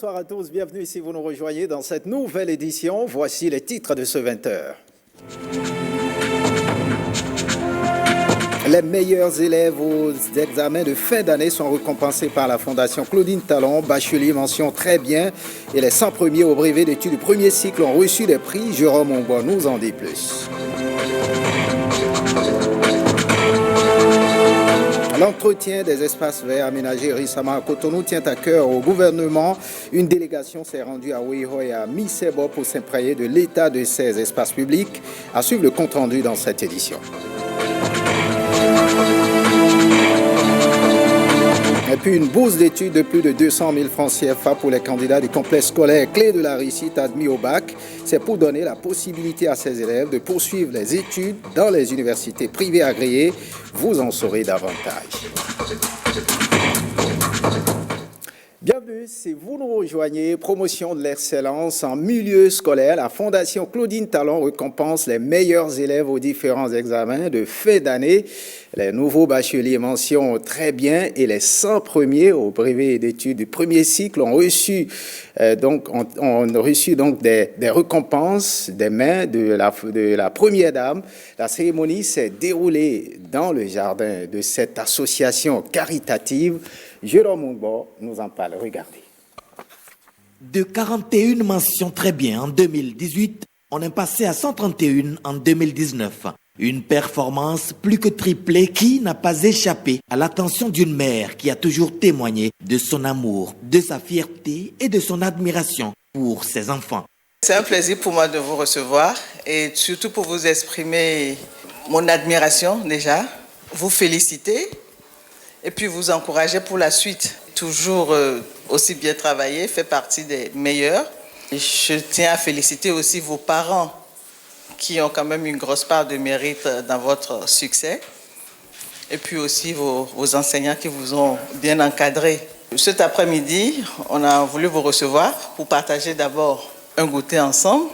bonsoir à tous. Bienvenue si vous nous rejoignez dans cette nouvelle édition. Voici les titres de ce 20h. Les meilleurs élèves aux examens de fin d'année sont récompensés par la Fondation Claudine Talon. Bachelier mention très bien. Et les 100 premiers au brevet d'études du premier cycle ont reçu des prix. Jérôme Ombois nous en dit plus. L'entretien des espaces verts aménagés récemment à Cotonou tient à cœur au gouvernement. Une délégation s'est rendue à Ouiho et à Missebo pour s'imprégner de l'état de ces espaces publics. À suivre le compte-rendu dans cette édition. Et puis une bourse d'études de plus de 200 000 francs CFA pour les candidats du complexe scolaire Clé de la réussite admis au bac. C'est pour donner la possibilité à ces élèves de poursuivre les études dans les universités privées agréées. Vous en saurez davantage. Bienvenue, si vous nous rejoignez, promotion de l'excellence en milieu scolaire, la Fondation Claudine Talon récompense les meilleurs élèves aux différents examens de fin d'année. Les nouveaux bacheliers mentionnent très bien et les 100 premiers au brevet d'études du premier cycle ont reçu, des récompenses des mains de la première dame. La cérémonie s'est déroulée dans le jardin de cette association caritative. Jérôme Ombois nous en parle. Regardez. De 41 mentions très bien en 2018, on est passé à 131 en 2019. Une performance plus que triplée qui n'a pas échappé à l'attention d'une mère qui a toujours témoigné de son amour, de sa fierté et de son admiration pour ses enfants. C'est un plaisir pour moi de vous recevoir et surtout pour vous exprimer mon admiration déjà, vous féliciter et puis vous encourager pour la suite. Toujours aussi bien travaillé, fait partie des meilleurs. Et je tiens à féliciter aussi vos parents qui ont quand même une grosse part de mérite dans votre succès. Et puis aussi vos enseignants qui vous ont bien encadré. Cet après-midi, on a voulu vous recevoir pour partager d'abord un goûter ensemble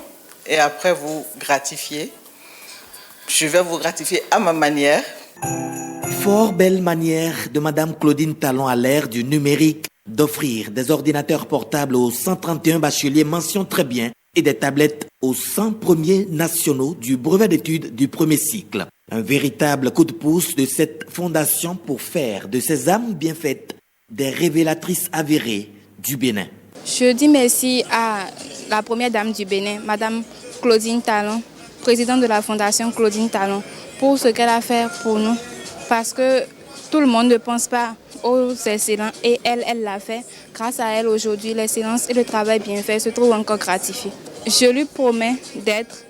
et après vous gratifier. Je vais vous gratifier à ma manière. Fort belle manière de Madame Claudine Talon à l'ère du numérique d'offrir des ordinateurs portables aux 131 bacheliers mention très bien et des tablettes aux 100 premiers nationaux du brevet d'études du premier cycle. Un véritable coup de pouce de cette fondation pour faire de ces âmes bien faites des révélatrices avérées du Bénin. Je dis merci à la première dame du Bénin, Madame Claudine Talon, présidente de la Fondation Claudine Talon, pour ce qu'elle a fait pour nous. Parce que tout le monde ne pense pas aux excellents et elle l'a fait. Grâce à elle, aujourd'hui, l'excellence et le travail bien fait se trouvent encore gratifiés. Je lui promets d'être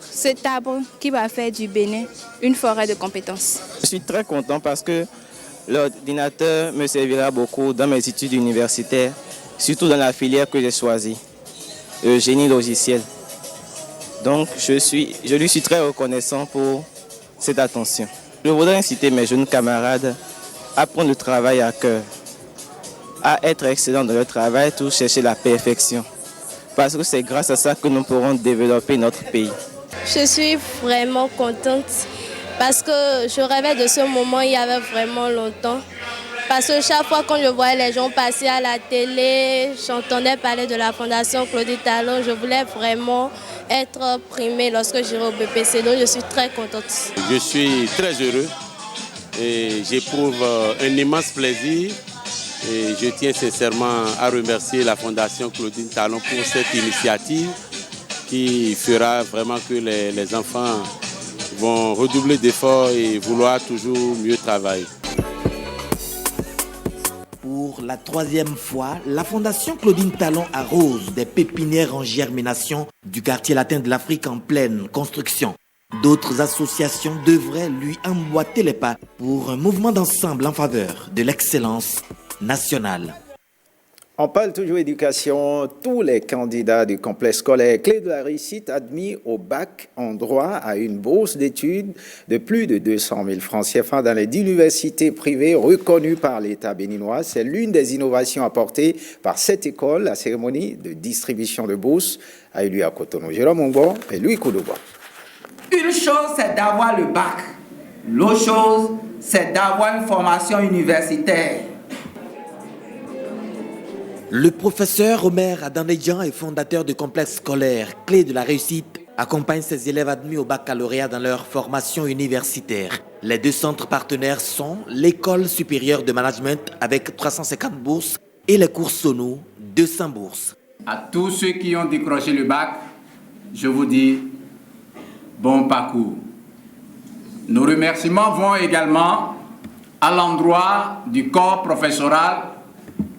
cet arbre qui va faire du Bénin une forêt de compétences. Je suis très content parce que l'ordinateur me servira beaucoup dans mes études universitaires, surtout dans la filière que j'ai choisie, le génie logiciel. Donc, je lui suis très reconnaissant pour cette attention. Je voudrais inciter mes jeunes camarades à prendre le travail à cœur, à être excellents dans le travail, tout chercher la perfection. Parce que c'est grâce à ça que nous pourrons développer notre pays. Je suis vraiment contente parce que je rêvais de ce moment il y avait vraiment longtemps. Parce que chaque fois quand je voyais les gens passer à la télé, j'entendais parler de la Fondation Claudine Talon, je voulais vraiment être primée lorsque j'irai au BPC. Donc je suis très contente. Je suis très heureux et j'éprouve un immense plaisir. Et je tiens sincèrement à remercier la Fondation Claudine Talon pour cette initiative qui fera vraiment que les enfants vont redoubler d'efforts et vouloir toujours mieux travailler. Pour la troisième fois, la Fondation Claudine Talon arrose des pépinières en germination du quartier latin de l'Afrique en pleine construction. D'autres associations devraient lui emboîter les pas pour un mouvement d'ensemble en faveur de l'excellence nationale. On parle toujours éducation. Tous les candidats du complexe scolaire Clé de la réussite admis au bac ont droit à une bourse d'études de plus de 200 000 francs CFA dans les universités privées reconnues par l'État béninois. C'est l'une des innovations apportées par cette école. La cérémonie de distribution de bourses a eu lieu à Cotonou. Jérôme Ombois et Louis Koudoua. Une chose, c'est d'avoir le bac. L'autre chose, c'est d'avoir une formation universitaire. Le professeur Omer Adandéjan est fondateur du complexe scolaire Clé de la réussite, accompagne ses élèves admis au baccalauréat dans leur formation universitaire. Les deux centres partenaires sont l'École supérieure de management avec 350 bourses et les cours Sono, 200 bourses. À tous ceux qui ont décroché le bac, je vous dis bon parcours. Nos remerciements vont également à l'endroit du corps professoral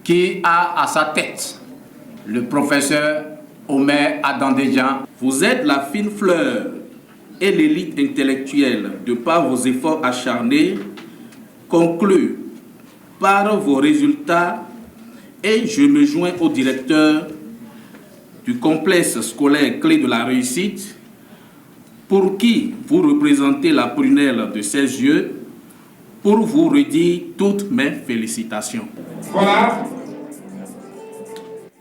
qui a à sa tête le professeur Omer Adandéjan. Vous êtes la fine fleur et l'élite intellectuelle de par vos efforts acharnés, conclus par vos résultats, et je me joins au directeur du complexe scolaire Clé de la réussite, pour qui vous représentez la prunelle de ses yeux, pour vous redire toutes mes félicitations. Voilà.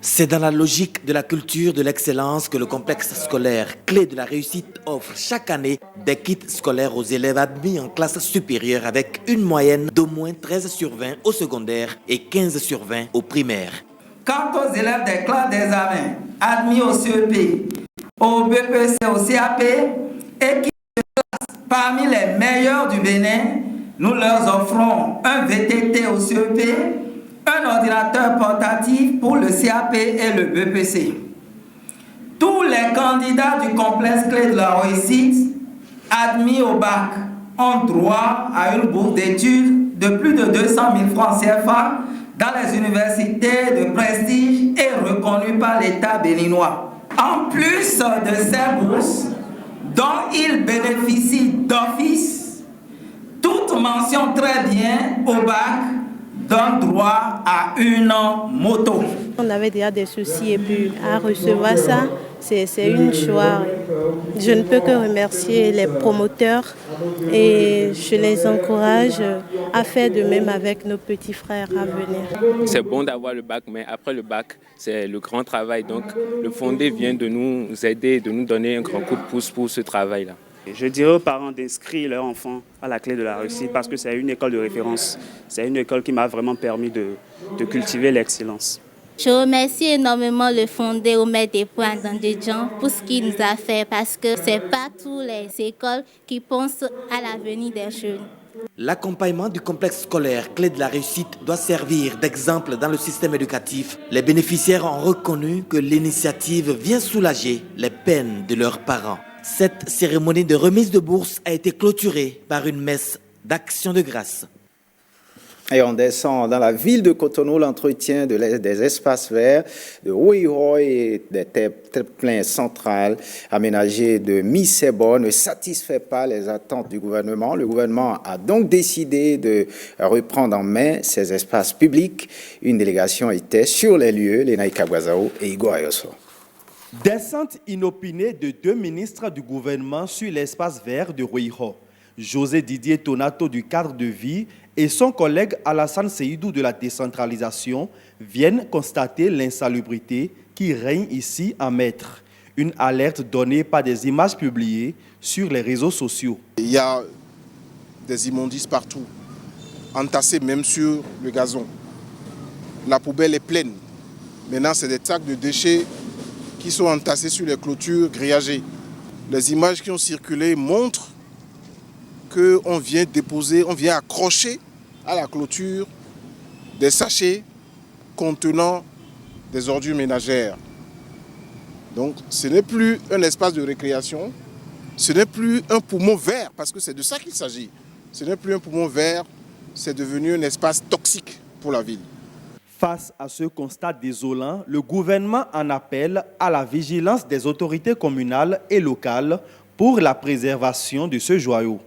C'est dans la logique de la culture de l'excellence que le complexe scolaire Clé de la réussite offre chaque année des kits scolaires aux élèves admis en classe supérieure avec une moyenne d'au moins 13 sur 20 au secondaire et 15 sur 20 au primaire. Quant aux élèves des classes d'examen admis au CEP, au BPC, au CAP et qui se classent parmi les meilleurs du Bénin, nous leur offrons un VTT au CEP, un ordinateur portatif pour le CAP et le BPC. Tous les candidats du complexe Clé de la réussite admis au bac ont droit à une bourse d'études de plus de 200 000 francs CFA dans les universités de prestige et reconnues par l'État béninois. En plus de ces bourses, dont ils bénéficient d'office, toute mention très bien au bac donne droit à une moto. On avait déjà des soucis et puis à recevoir ça, c'est une joie. Je ne peux que remercier les promoteurs et je les encourage à faire de même avec nos petits frères à venir. C'est bon d'avoir le bac, mais après le bac, c'est le grand travail. Donc le fondé vient de nous aider, de nous donner un grand coup de pouce pour ce travail-là. Je dirais aux parents d'inscrire leurs enfants à la Clé de la réussite parce que c'est une école de référence. C'est une école qui m'a vraiment permis de cultiver l'excellence. Je remercie énormément le fondé Omer Adandéjan pour ce qu'il nous a fait parce que ce n'est pas toutes les écoles qui pensent à l'avenir des jeunes. L'accompagnement du complexe scolaire Clé de la réussite doit servir d'exemple dans le système éducatif. Les bénéficiaires ont reconnu que l'initiative vient soulager les peines de leurs parents. Cette cérémonie de remise de bourse a été clôturée par une messe d'action de grâce. Et on descend dans la ville de Cotonou, l'entretien des espaces verts de Ouiho et des terre-pleins centrales aménagés de mi-Sebo ne satisfait pas les attentes du gouvernement. Le gouvernement a donc décidé de reprendre en main ces espaces publics. Une délégation était sur les lieux, Lénaï Kabwazao et Igor Ayoso. Descente inopinée de deux ministres du gouvernement sur l'espace vert de Ouiho. José Didier Tonato du cadre de vie et son collègue Alassane Seydou de la décentralisation viennent constater l'insalubrité qui règne ici à Maître. Une alerte donnée par des images publiées sur les réseaux sociaux. Il y a des immondices partout, entassés même sur le gazon. La poubelle est pleine. Maintenant, c'est des sacs de déchets qui sont entassés sur les clôtures grillagées. Les images qui ont circulé montrent qu'on vient déposer, on vient accrocher à la clôture des sachets contenant des ordures ménagères. Donc ce n'est plus un espace de récréation, ce n'est plus un poumon vert, parce que c'est de ça qu'il s'agit. Ce n'est plus un poumon vert, c'est devenu un espace toxique pour la ville. Face à ce constat désolant, le gouvernement en appelle à la vigilance des autorités communales et locales pour la préservation de ce joyau.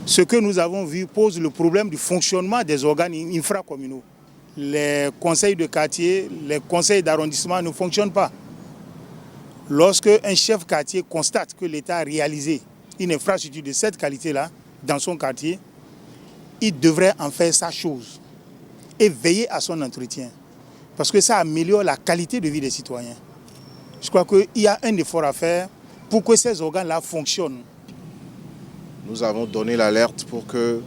Ce que nous avons vu pose le problème du fonctionnement des organes infracommunaux. Les conseils de quartier, les conseils d'arrondissement ne fonctionnent pas. Lorsque un chef quartier constate que l'État a réalisé une infrastructure de cette qualité-là dans son quartier, il devrait en faire sa chose et veiller à son entretien. Parce que ça améliore la qualité de vie des citoyens. Je crois qu'il y a un effort à faire pour que ces organes-là fonctionnent. Nous avons donné l'alerte pour que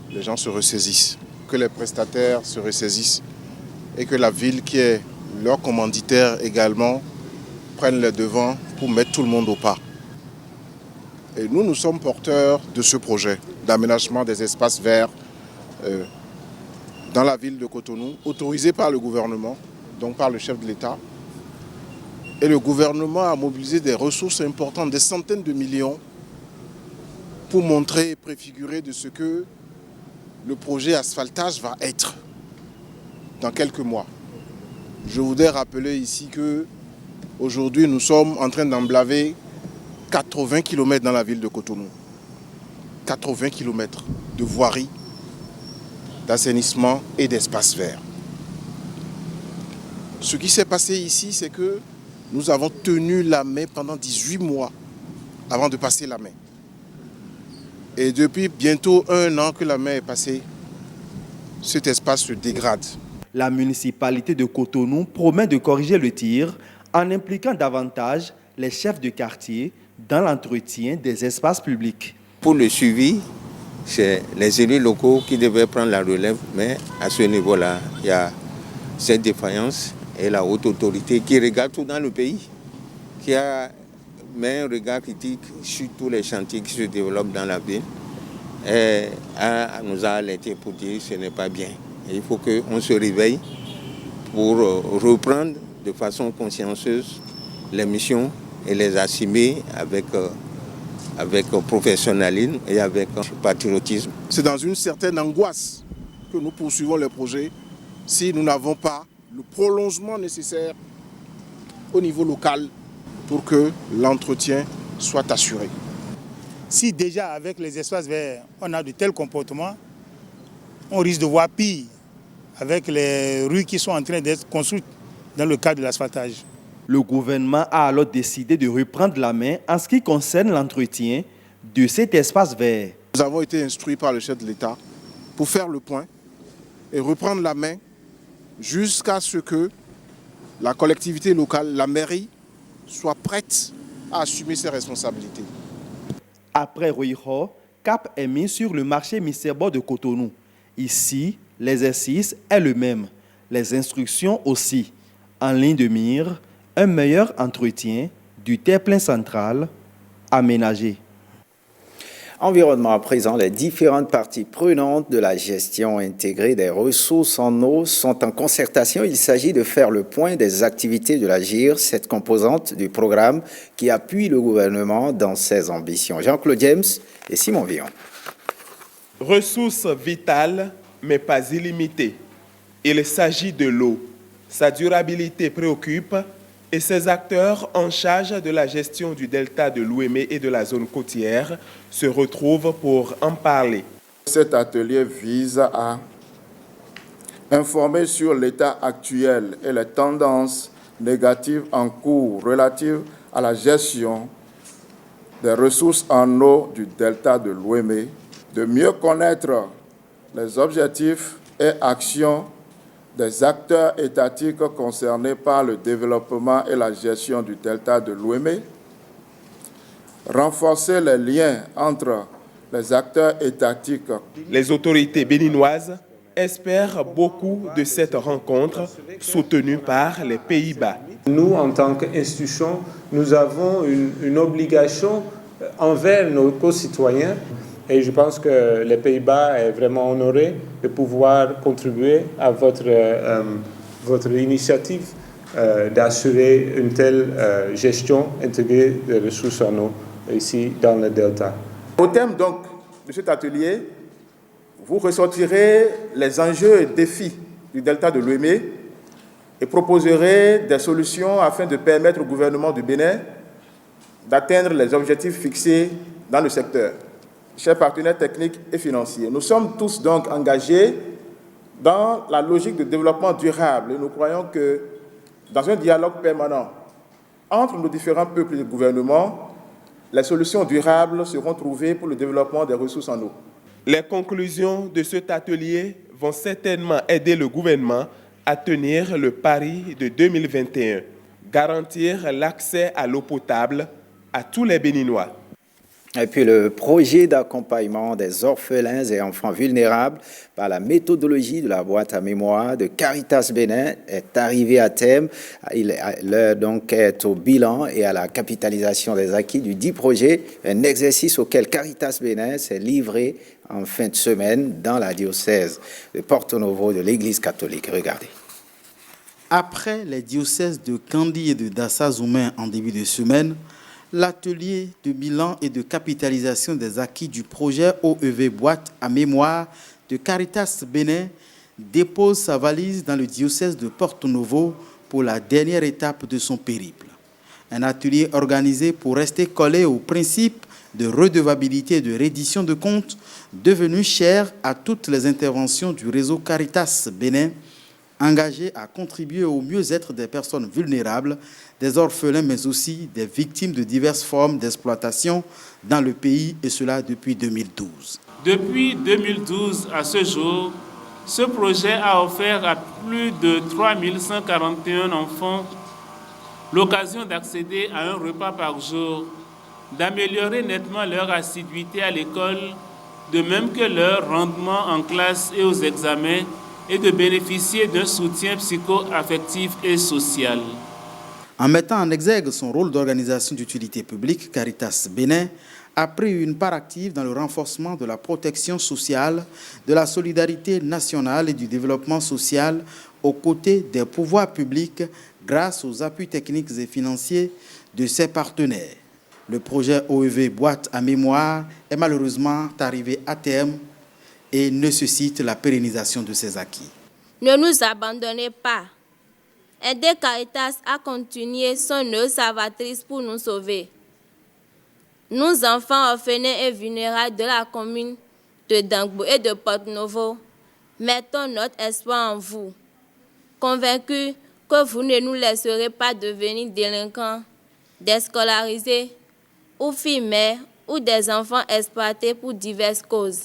les gens se ressaisissent, que les prestataires se ressaisissent et que la ville qui est leurs commanditaires également prennent le devant pour mettre tout le monde au pas. Et nous sommes porteurs de ce projet d'aménagement des espaces verts dans la ville de Cotonou, autorisé par le gouvernement, donc par le chef de l'État. Et le gouvernement a mobilisé des ressources importantes, des centaines de millions, pour montrer et préfigurer de ce que le projet asphaltage va être dans quelques mois. Je voudrais rappeler ici qu'aujourd'hui, nous sommes en train d'emblaver 80 km dans la ville de Cotonou. 80 km de voirie, d'assainissement et d'espaces verts. Ce qui s'est passé ici, c'est que nous avons tenu la main pendant 18 mois avant de passer la main. Et depuis bientôt 1 an que la main est passée, cet espace se dégrade. La municipalité de Cotonou promet de corriger le tir en impliquant davantage les chefs de quartier dans l'entretien des espaces publics. Pour le suivi, c'est les élus locaux qui devaient prendre la relève, mais à ce niveau-là, il y a cette défaillance et la haute autorité qui regarde tout dans le pays, qui met un regard critique sur tous les chantiers qui se développent dans la ville et nous a alerté pour dire que ce n'est pas bien. Et il faut qu'on se réveille pour reprendre de façon consciencieuse les missions et les assumer avec professionnalisme et avec patriotisme. C'est dans une certaine angoisse que nous poursuivons les projets si nous n'avons pas le prolongement nécessaire au niveau local pour que l'entretien soit assuré. Si déjà avec les espaces verts, on a de tels comportements, on risque de voir pire avec les rues qui sont en train d'être construites dans le cadre de l'asphaltage. Le gouvernement a alors décidé de reprendre la main en ce qui concerne l'entretien de cet espace vert. Nous avons été instruits par le chef de l'État pour faire le point et reprendre la main jusqu'à ce que la collectivité locale, la mairie, soit prête à assumer ses responsabilités. Après Ruiho, cap est mis sur le marché Miserbo de Cotonou. Ici, l'exercice est le même, les instructions aussi. En ligne de mire, un meilleur entretien du terre-plein central aménagé. Environnement à présent, les différentes parties prenantes de la gestion intégrée des ressources en eau sont en concertation. Il s'agit de faire le point des activités de l'AGIR, cette composante du programme qui appuie le gouvernement dans ses ambitions. Jean-Claude James et Simon Villon. Ressource vitale, mais pas illimitée. Il s'agit de l'eau. Sa durabilité préoccupe et ses acteurs en charge de la gestion du delta de l'Ouémé et de la zone côtière se retrouvent pour en parler. Cet atelier vise à informer sur l'état actuel et les tendances négatives en cours relatives à la gestion des ressources en eau du delta de l'Ouémé, de mieux connaître les objectifs et actions des acteurs étatiques concernés par le développement et la gestion du delta de l'Ouémé, renforcer les liens entre les acteurs étatiques. Les autorités béninoises espèrent beaucoup de cette rencontre soutenue par les Pays-Bas. Nous, en tant qu'institution, nous avons une obligation envers nos concitoyens. Et je pense que les Pays-Bas est vraiment honoré de pouvoir contribuer à votre initiative d'assurer une telle gestion intégrée des ressources en eau ici dans le Delta. Au terme donc de cet atelier, vous ressortirez les enjeux et défis du Delta de l'Ouémé et proposerez des solutions afin de permettre au gouvernement du Bénin d'atteindre les objectifs fixés dans le secteur. Chers partenaires techniques et financiers, nous sommes tous donc engagés dans la logique de développement durable et nous croyons que dans un dialogue permanent entre nos différents peuples et gouvernements, les solutions durables seront trouvées pour le développement des ressources en eau. Les conclusions de cet atelier vont certainement aider le gouvernement à tenir le pari de 2021, garantir l'accès à l'eau potable à tous les Béninois. Et puis le projet d'accompagnement des orphelins et enfants vulnérables par la méthodologie de la boîte à mémoire de Caritas Bénin est arrivé à terme. L'heure donc est au bilan et à la capitalisation des acquis du dit projet, un exercice auquel Caritas Bénin s'est livré en fin de semaine dans la diocèse de Porto Novo de l'Église catholique. Regardez. Après les diocèses de Kandy et de Dassa-Zoumen en début de semaine, l'atelier de bilan et de capitalisation des acquis du projet OEV Boîte à mémoire de Caritas Bénin dépose sa valise dans le diocèse de Porto Novo pour la dernière étape de son périple. Un atelier organisé pour rester collé aux principes de redevabilité et de reddition de comptes devenu cher à toutes les interventions du réseau Caritas Bénin, engagé à contribuer au mieux-être des personnes vulnérables, des orphelins, mais aussi des victimes de diverses formes d'exploitation dans le pays, et cela depuis 2012. Depuis 2012 à ce jour, ce projet a offert à plus de 3141 enfants l'occasion d'accéder à un repas par jour, d'améliorer nettement leur assiduité à l'école, de même que leur rendement en classe et aux examens, et de bénéficier d'un soutien psycho-affectif et social. En mettant en exergue son rôle d'organisation d'utilité publique, Caritas Bénin a pris une part active dans le renforcement de la protection sociale, de la solidarité nationale et du développement social aux côtés des pouvoirs publics grâce aux appuis techniques et financiers de ses partenaires. Le projet OEV Boîte à mémoire est malheureusement arrivé à terme et nécessite la pérennisation de ses acquis. Ne nous abandonnez pas. Aidez Caritas à continuer son œuvre salvatrice pour nous sauver. Nous, enfants orphelins et vulnérables de la commune de Dangbo et de Porto Novo, mettons notre espoir en vous, convaincus que vous ne nous laisserez pas devenir délinquants, déscolarisés, ou filles-mères, ou des enfants exploités pour diverses causes.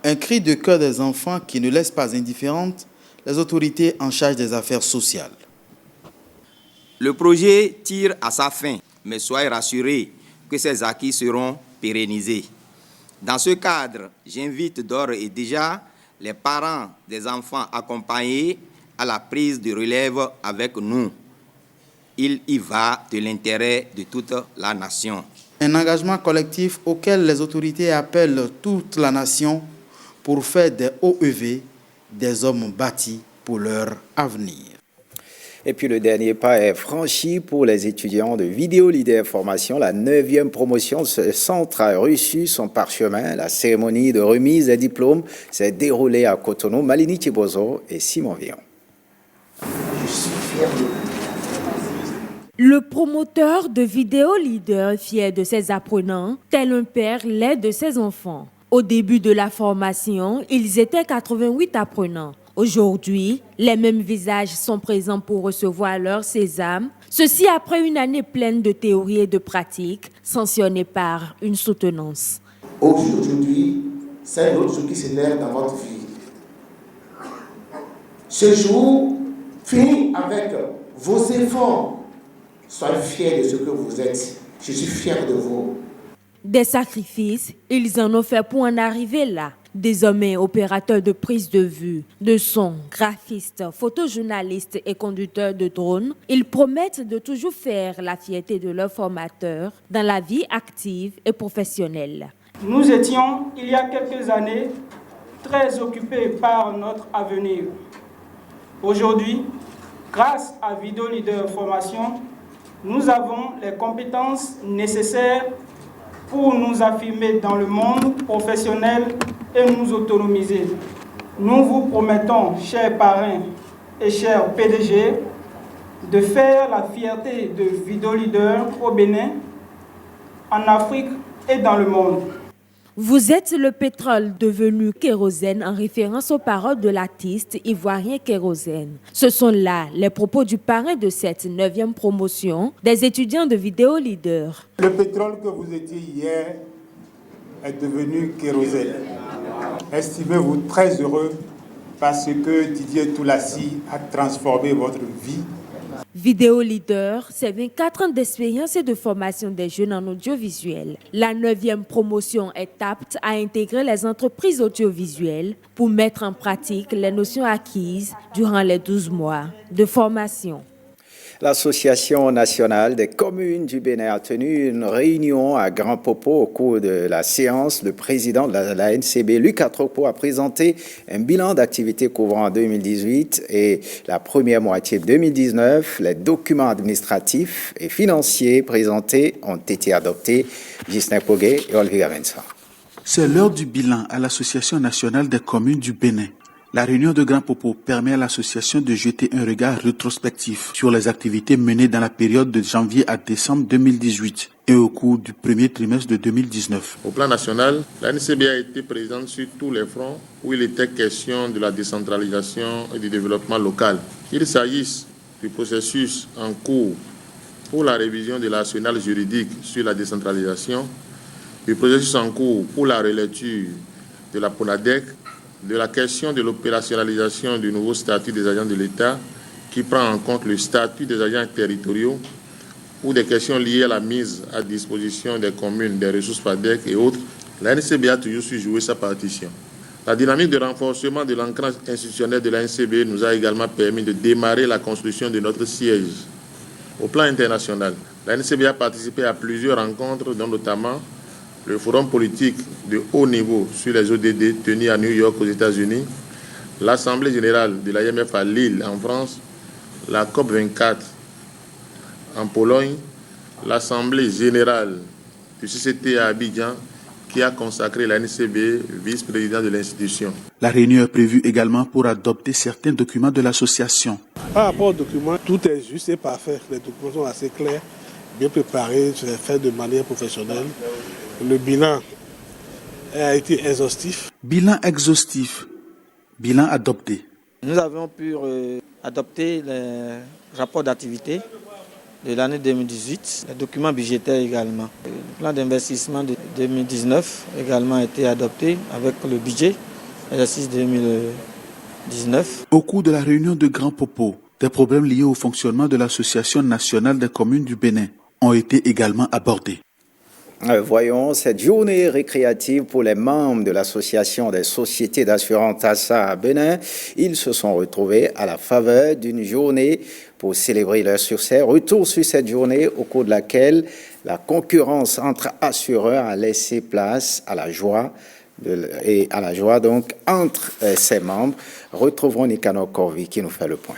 Un cri de cœur des enfants qui ne laisse pas indifférentes les autorités en charge des affaires sociales. Le projet tire à sa fin, mais soyez rassurés que ces acquis seront pérennisés. Dans ce cadre, j'invite d'ores et déjà les parents des enfants accompagnés à la prise de relève avec nous. Il y va de l'intérêt de toute la nation. Un engagement collectif auquel les autorités appellent toute la nation pour faire des OEV des hommes bâtis pour leur avenir. Et puis le dernier pas est franchi pour les étudiants de Vidéo Leader Formation. La 9e promotion de ce centre a reçu son parchemin. La cérémonie de remise des diplômes s'est déroulée à Cotonou. Malini Thibozo et Simon Vion. Je suis fier de vous. Le promoteur de Vidéo Leader est fier de ses apprenants, tel un père l'est de ses enfants. Au début de la formation, ils étaient 88 apprenants. Aujourd'hui, les mêmes visages sont présents pour recevoir leur sésame. Ceci après une année pleine de théorie et de pratique, sanctionnée par une soutenance. Aujourd'hui, c'est un autre jour qui s'élève dans votre vie. Ce jour finit avec vos efforts. Soyez fiers de ce que vous êtes. Je suis fier de vous. Des sacrifices, ils en ont fait pour en arriver là. Désormais opérateurs de prise de vue, de son, graphistes, photojournalistes et conducteurs de drones, ils promettent de toujours faire la fierté de leurs formateurs dans la vie active et professionnelle. Nous étions, il y a quelques années, très occupés par notre avenir. Aujourd'hui, grâce à Vidéo Leader Formation, nous avons les compétences nécessaires pour nous affirmer dans le monde professionnel et nous autonomiser. Nous vous promettons, chers parrains et chers PDG, de faire la fierté de Vidéo Leader au Bénin, en Afrique et dans le monde. Vous êtes le pétrole devenu kérosène en référence aux paroles de l'artiste ivoirien Kérosène. Ce sont là les propos du parrain de cette 9e promotion des étudiants de Vidéo Leader. Le pétrole que vous étiez hier est devenu kérosène. Estimez-vous très heureux parce que Didier Toulassi a transformé votre vie. Vidéo Leader, c'est 24 ans d'expérience et de formation des jeunes en audiovisuel. La 9e promotion est apte à intégrer les entreprises audiovisuelles pour mettre en pratique les notions acquises durant les 12 mois de formation. L'Association nationale des communes du Bénin a tenu une réunion à Grand Popo. Au cours de la séance, le président de la NCB, Luc Atropo, a présenté un bilan d'activité couvrant 2018 et la première moitié de 2019. Les documents administratifs et financiers présentés ont été adoptés. Gisner Pogué et Olviga Vincent. C'est l'heure du bilan à l'Association nationale des communes du Bénin. La réunion de Grand Popo permet à l'association de jeter un regard rétrospectif sur les activités menées dans la période de janvier à décembre 2018 et au cours du premier trimestre de 2019. Au plan national, la NCB a été présente sur tous les fronts où il était question de la décentralisation et du développement local. Qu'il s'agisse du processus en cours pour la révision de l'arsenal juridique sur la décentralisation, du processus en cours pour la relecture de la PONADEC, de la question de l'opérationnalisation du nouveau statut des agents de l'État qui prend en compte le statut des agents territoriaux ou des questions liées à la mise à disposition des communes, des ressources PADEC et autres, la NCB a toujours su jouer sa partition. La dynamique de renforcement de l'ancrage institutionnel de la NCB nous a également permis de démarrer la construction de notre siège. Au plan international, la NCB a participé à plusieurs rencontres, dont notamment le forum politique de haut niveau sur les ODD tenu à New York aux États-Unis, l'Assemblée générale de l'IMF à Lille en France, la COP24 en Pologne, l'Assemblée générale du CCT à Abidjan qui a consacré la NCB vice-président de l'institution. La réunion est prévue également pour adopter certains documents de l'association. Par rapport aux documents, tout est juste et parfait. Les documents sont assez clairs, bien préparés, c'est fait de manière professionnelle. Le bilan a été exhaustif. Bilan exhaustif, bilan adopté. Nous avons pu adopter les rapports d'activité de l'année 2018, les documents budgétaires également. Le plan d'investissement de 2019 également a été adopté avec le budget exercice 2019. Au cours de la réunion de Grand Popo, des problèmes liés au fonctionnement de l'Association nationale des communes du Bénin ont été également abordés. Voyons cette journée récréative pour les membres de l'Association des sociétés d'assurance TASA à Bénin. Ils se sont retrouvés à la faveur d'une journée pour célébrer leur succès. Retour sur cette journée au cours de laquelle la concurrence entre assureurs a laissé place à la joie donc entre ses membres. Retrouvons Nicanor Corvi qui nous fait le point.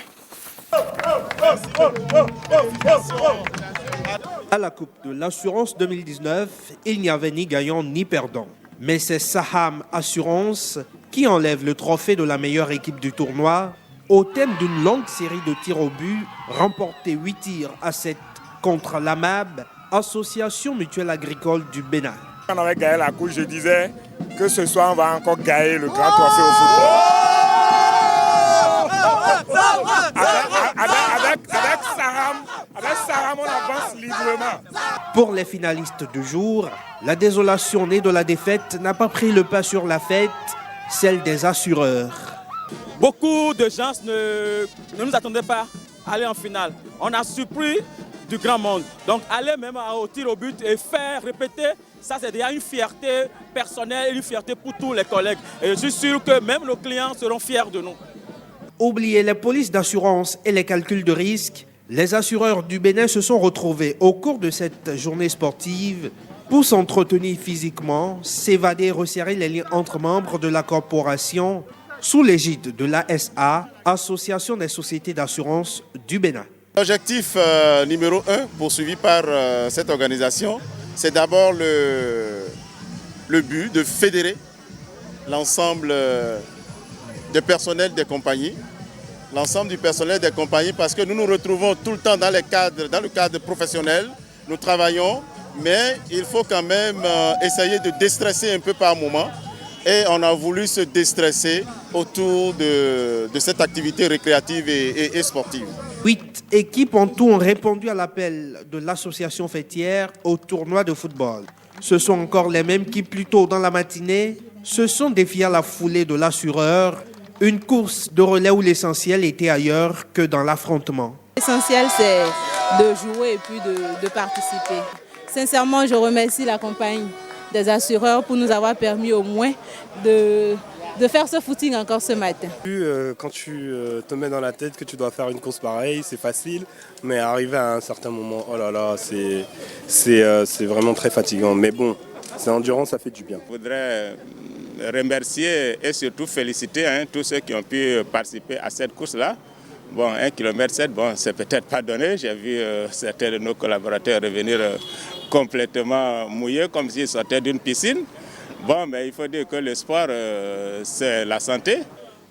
À la Coupe de l'Assurance 2019, il n'y avait ni gagnant ni perdant. Mais c'est Saham Assurance qui enlève le trophée de la meilleure équipe du tournoi au thème d'une longue série de tirs au but, remportés 8 tirs à 7 contre l'AMAB, Association mutuelle agricole du Bénin. Quand on avait gagné la coupe, je disais que ce soir on va encore gagner le grand trophée au football. Avec Saham, on avance librement. Pour les finalistes du jour, la désolation née de la défaite n'a pas pris le pas sur la fête, celle des assureurs. Beaucoup de gens ne nous attendaient pas à aller en finale. On a surpris du grand monde. Donc aller même au tir au but et faire répéter, ça c'est déjà une fierté personnelle et une fierté pour tous les collègues. Et je suis sûr que même nos clients seront fiers de nous. Oubliez les polices d'assurance et les calculs de risque, les assureurs du Bénin se sont retrouvés au cours de cette journée sportive pour s'entretenir physiquement, s'évader et resserrer les liens entre membres de la corporation sous l'égide de l'ASA, Association des sociétés d'assurance du Bénin. L'objectif numéro 1 poursuivi par cette organisation, c'est d'abord le but de fédérer l'ensemble des personnels des compagnies, l'ensemble du personnel des compagnies, parce que nous nous retrouvons tout le temps dans le cadre professionnel, nous travaillons, mais il faut quand même essayer de déstresser un peu par moment. Et on a voulu se déstresser autour de cette activité récréative et sportive. 8 équipes en tout ont répondu à l'appel de l'association fêtière au tournoi de football. Ce sont encore les mêmes qui, plus tôt dans la matinée, se sont défiés à la foulée de l'assureur. Une course de relais où l'essentiel était ailleurs que dans l'affrontement. L'essentiel, c'est de jouer et puis de participer. Sincèrement, je remercie la campagne des assureurs pour nous avoir permis au moins de faire ce footing encore ce matin. Quand tu te mets dans la tête que tu dois faire une course pareille, c'est facile, mais arriver à un certain moment, oh là là, c'est vraiment très fatigant. Mais bon, c'est endurant, ça fait du bien. Je voudrais remercier et surtout féliciter tous ceux qui ont pu participer à cette course-là. Bon, 1,7 km, bon, c'est peut-être pas donné. J'ai vu certains de nos collaborateurs revenir complètement mouillés, comme s'ils sortaient d'une piscine. Bon, mais il faut dire que le sport, c'est la santé.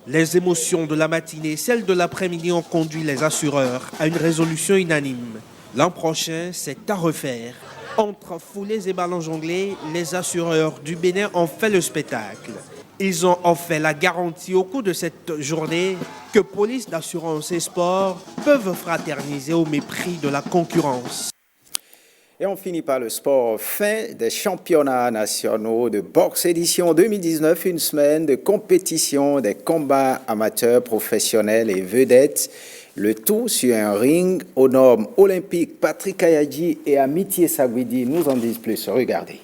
Les émotions de la matinée, celles de l'après-midi ont conduit les assureurs à une résolution unanime. L'an prochain, c'est à refaire. Entre foulées et ballons jonglés, les assureurs du Bénin ont fait le spectacle. Ils ont offert la garantie au cours de cette journée que police d'assurance et sport peuvent fraterniser au mépris de la concurrence. Et on finit par le sport. Fin des championnats nationaux de boxe édition 2019, une semaine de compétition des combats amateurs, professionnels et vedettes. Le tout sur un ring aux normes olympiques. Patrick Ayadji et Amitié Sagwidi nous en disent plus. Regardez.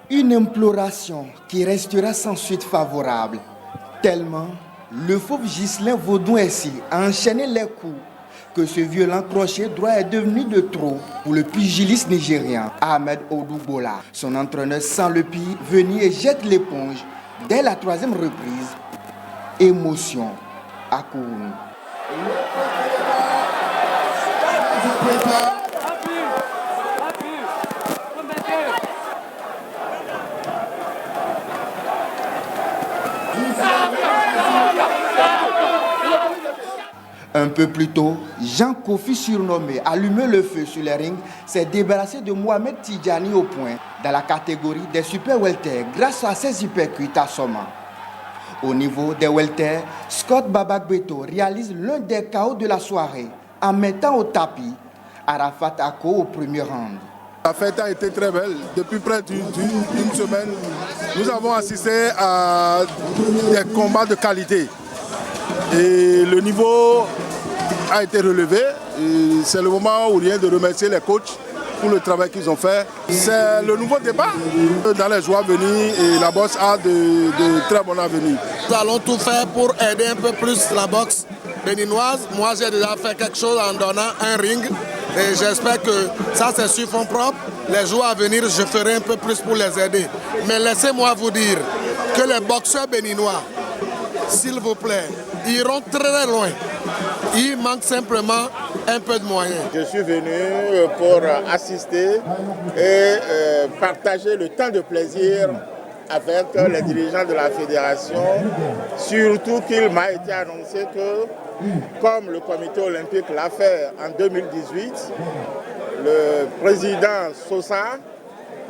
Une imploration qui restera sans suite favorable, tellement le fauve Ghislain Vaudouin-Essi a enchaîné les coups que ce violent crochet droit est devenu de trop pour le pugiliste nigérien Ahmed Odoubola. Son entraîneur sent le pire venir et jette l'éponge dès la 3e reprise. Émotion à Kourounou. Un peu plus tôt, Jean Kofi, surnommé Allumer le feu sur les rings, s'est débarrassé de Mohamed Tidjani au point dans la catégorie des super welter grâce à ses hypercuits assommants. Au niveau des welter, Scott Babak-Beto réalise l'un des KO de la soirée en mettant au tapis Arafat Ako au premier round. La fête a été très belle. Depuis près d'une semaine, nous avons assisté à des combats de qualité. Et le niveau a été relevé. C'est le moment où il vient de remercier les coachs pour le travail qu'ils ont fait. C'est le nouveau débat dans les jours à venir et la boxe a de très bons avenirs. Nous allons tout faire pour aider un peu plus la boxe béninoise. Moi, j'ai déjà fait quelque chose en donnant un ring et j'espère que ça, c'est sur fonds propres. Les jours à venir, je ferai un peu plus pour les aider. Mais laissez-moi vous dire que les boxeurs béninois, s'il vous plaît, iront très loin. Il manque simplement un peu de moyens. Je suis venu pour assister et partager le temps de plaisir avec les dirigeants de la fédération, surtout qu'il m'a été annoncé que, comme le comité olympique l'a fait en 2018, le président Sosa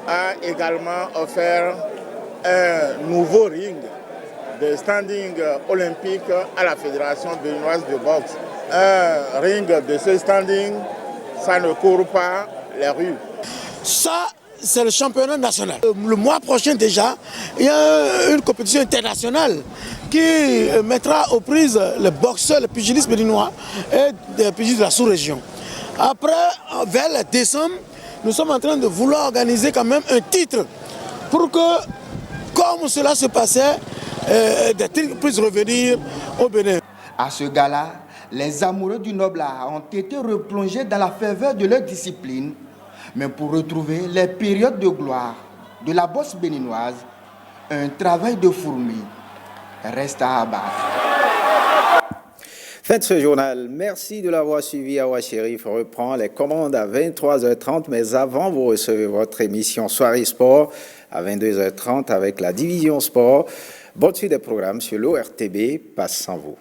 a également offert un nouveau ring de standing olympique à la Fédération béninoise de boxe. Un ring de ce standing, ça ne court pas les rues. Ça, c'est le championnat national. Le mois prochain déjà, il y a une compétition internationale qui mettra aux prises les boxeurs, les pugilistes béninois et les pugilistes de la sous-région. Après, vers le décembre, nous sommes en train de vouloir organiser quand même un titre pour que, comme cela se passait, des titres puissent revenir au Bénin. À ce gala, les amoureux du noble art ont été replongés dans la ferveur de leur discipline, mais pour retrouver les périodes de gloire de la boxe béninoise, un travail de fourmi reste à abattre. Fin de ce journal. Merci de l'avoir suivi. Awa Chérif reprend les commandes à 23h30, mais avant, vous recevez votre émission Soirée Sport à 22h30 avec la division sport. Bonne suite des programmes sur l'ORTB. Passe sans vous.